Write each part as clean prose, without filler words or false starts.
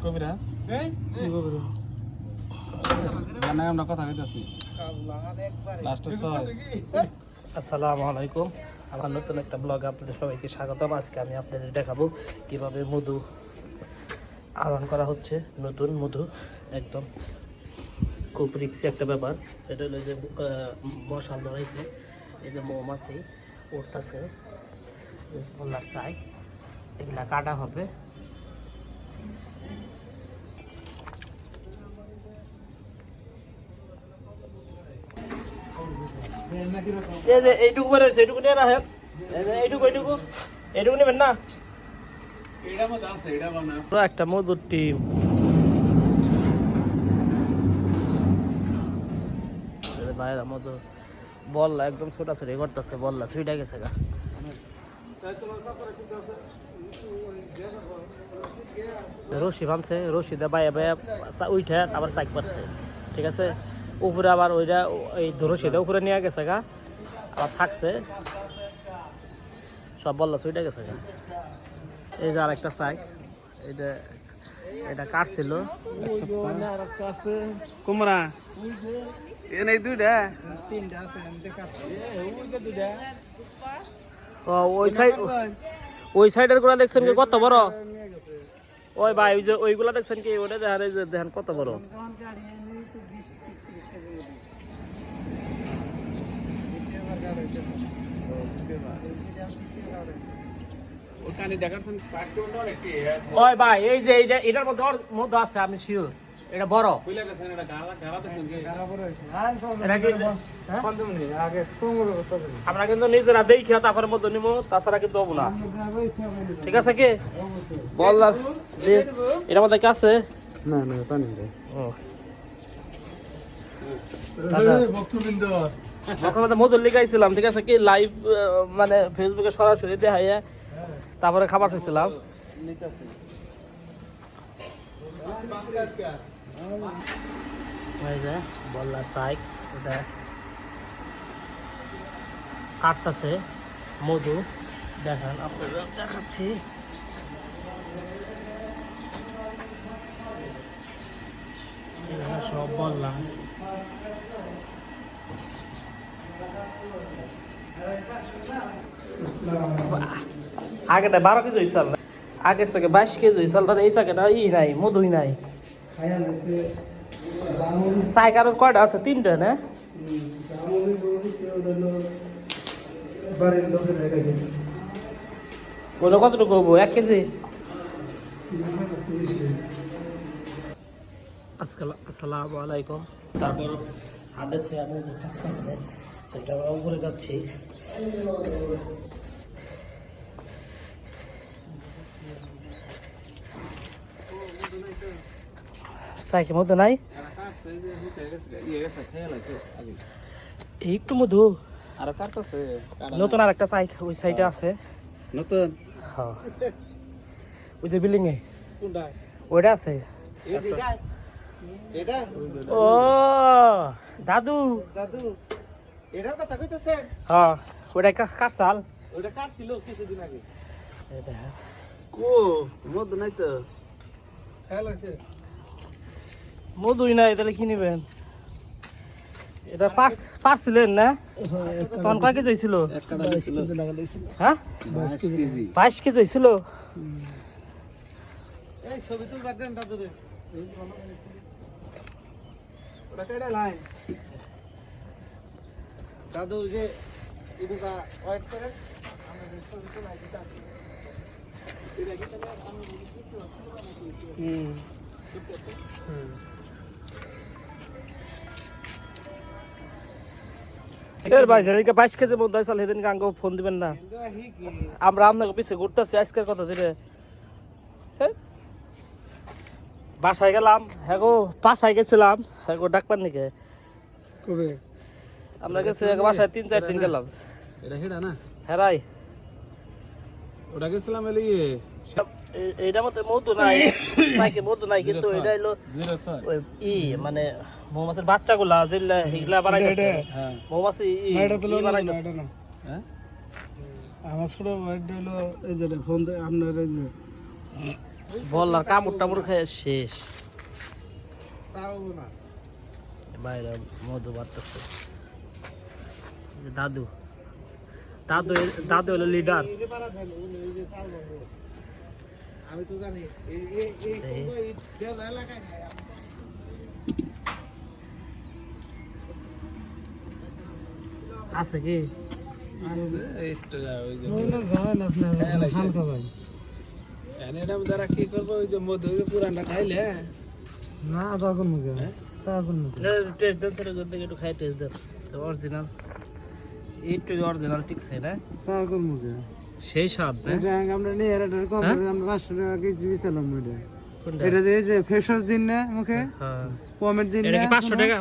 কবিরাজ কি কবিরাজ জানা আমরা কথা কইতাছি লাস্টে 6 আসসালামু আলাইকুম। আমার নতুন একটা ব্লগে আপনাদের সবাইকে স্বাগতম। আজকে আমি আপনাদের দেখাবো কিভাবে মধু আহরণ করা হচ্ছে। নতুন মধু একদম খুব রিক্সি একটা ব্যাপার। এটা হলো যে মশা ধরাইছে, এই যে মৌমাছি উঠতেছে, যে বললার চাই এগুলা কাটা হবে। এইটুকু বেরোচ্ছে, এইটুকু নিয়ে রাখেন, এইটুকু এইটুকু এইটুকু নেবেন না। একটা মধুর টিম বাইরে মধু বললা একদম ছোটাছুটি করতেছে, বললা ছুইটা গেছে গা। রশি ভাঙছে, রশি দিয়ে বাইয়া বাইয়া উঠে আবার চাক পারছে, ঠিক আছে। উপরে আবার ওইটা এই রশিটা উপরে নিয়ে গেছে গা, আবার থাকছে সব বললা ছুইটা গেছে গা। এই যে আর একটা চাক, এটা এটা কাটছিল কুমড়া, এই দুইটা তিনটা আছে, ওই সাইডের গুলা দেখছেন কি কত বড়? ওই ভাই ওই যে ওইগুলা দেখছেন কি ওটা দেখেন, এই যে দেখেন কত বড়। ওই ভাই এই যে এটার মধ্যে আছে, আমি শিওর এটা বড়। আমরা কিন্তু নিজেরা দেখি তারপরে মধ্যে নিবো, তাছাড়া কিন্তু হবো না, ঠিক আছে কি বললাম। এটার মধ্যে কি আছে? না না পানি দে মধুর লিখাইছিলাম, ঠিক আছে কি লাইভ মানে ফেসবুকে সরাসরি দেখাইয়া তারপরে খাবার চাইছিলাম। বললা চাই এটা কাটতেছে মধু, দেখেন আপনাদের দেখাচ্ছি। সব বললাম আগে 12 কেজি হয়েছিল, আগের থেকে 22 কেজি হয়েছিল, এই চাকে নাই মধুই নাই। চাই কারণ কয়টা আছে? 3টা না? ওটা কতটুকু হবো? 1 কেজি? আসসালামু আলাইকুম। তারপর ছাদের থেকে আমি সেটা উপরে যাচ্ছি। চাইকে মধু নাই, একটু মধু নতুন আর একটা চাই ওই সাইডে আছে নতুন। হ্যাঁ ওই যে বিল্ডিং এ ওইটা আছে। ও দাদু দাদু এটার কথা কইতেছেন? হ্যাঁ ওইটা কাটছাল, ওটা কাটছিল কিছুদিন আগে। এটা কো মদ নাই তো খেয়াল আছে, মধুই নাই, তাহলে কি নেবেন? এটা পারছিলেন না? তখন কয় কেজি হয়েছিল? হ্যাঁ 22 কেজি হয়েছিল। এই ছবি তুলবার দেন দাদুরে। ওটা কেডা লাইন দাদু যে ইদুকা ওয়েট করে আমাদের ছবি তুলাই দিতে আছে। এটা কি তাহলে আমি ভাই সেদিনকে 22 কেজির মধ্যে চাল সেদিনকে আঙ্গ ফোন দিবেন না, আমরা আপনাকে পিছিয়ে ঘুরতেছি আজকের কথা ধরে। বাসায় গেলাম, হ্যাঁ গো বাসায় গেছিলাম, হ্যাঁ গো ডাকবার নাকি কবে আমরা গেছি বাসায় 3-4 দিন গেলাম। এটা হেডা না হেরাই ওটা গেছিলাম এলি এইটার মধ্যে মধু নাই, নাকি মধু নাই, কিন্তু এটা হলো ওই মানে মৌমাছির বাচ্চাগুলা যেগুলা এগুলা বানাইছে মৌমাছি বানাইছে। আমার ছোট ভাইটা হলো এই যে ফোন আপনার এই যে বললার কামড় টামড় খেয়ে শেষ তাও না বাইরে মধু বাড়তেছে দাদু দাদু দাদু হলো লিডার এই পারা দেন এই যে চাল বন্ধ আমি তো জানি এই দেও এলাকায় নাই আছে কি একটু যাও ওই যে ওইগুলো গান আপনার হালকা ভাই এটা দ্বারা কি করবো ওই যে মধু পুরানটা খাইলে না তখন মুখে তখন মুখে টেস্ট দেন সেটা করতে একটু খাই টেস্ট দেন তো অরিজিনাল এইটু অরিজিনাল ঠিকছে না তখন মুখে সেই স্বাদ না এটা আমরা নিয়ে এটা কম আমরা 500 টাকা কেজি বেচলাম এটা কোনটা? এটা যে ফ্রেশাস দিন না মুখে হ্যাঁ পমের দিন এটা না কি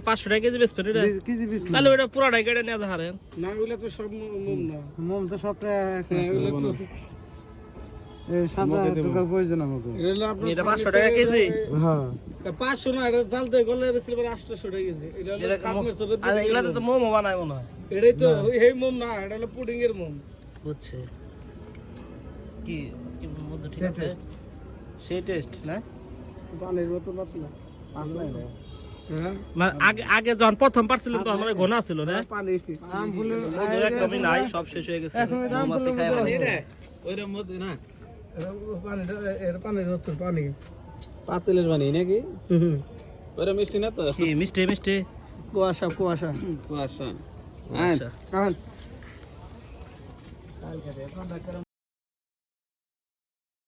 500 টাকা কেজি বেচবেন এটা কেজি বেচলাম তাহলে ওটা পুরাটাই কেটে নিয়ে ধারেন না ওগুলো তো সব মোম না মোম তো সবটা ওগুলো তো এই সাদা টাকা প্রয়োজন আমাকে এগুলো আপনার এটা 500 টাকা কেজি হ্যাঁ 500 না এটা চালতে গেলে বেশি 800 টাকা কেজি এটা হলো এটা কাঠমের চোখের আর এগুলাতে তো মোমো বানায় মনে হয় এটাই তো এই মোম না এটা হলো পুডিং এর মোম বুঝছে কি কি মধ্যে ঠিক আছে সেই টেস্ট না পানির মতো পাতলা হ্যাঁ মানে আগে আগে যখন প্রথম পারছিলেন তখন মানে ঘন ছিল না পানি আম ফুলের একদমই নাই সব শেষ হয়ে গেছে এখন এই দাম মৌমাছি খায় ফুলের ফেলেছে। ওইটার মধ্যে না পানিটা এর পানির মতো পানি পাতিলের পানি নাকি ওরা মিষ্টি না তো কি মিষ্টি মিষ্টি কুয়াশা কুয়াশা কুয়াশা আচ্ছা কারণ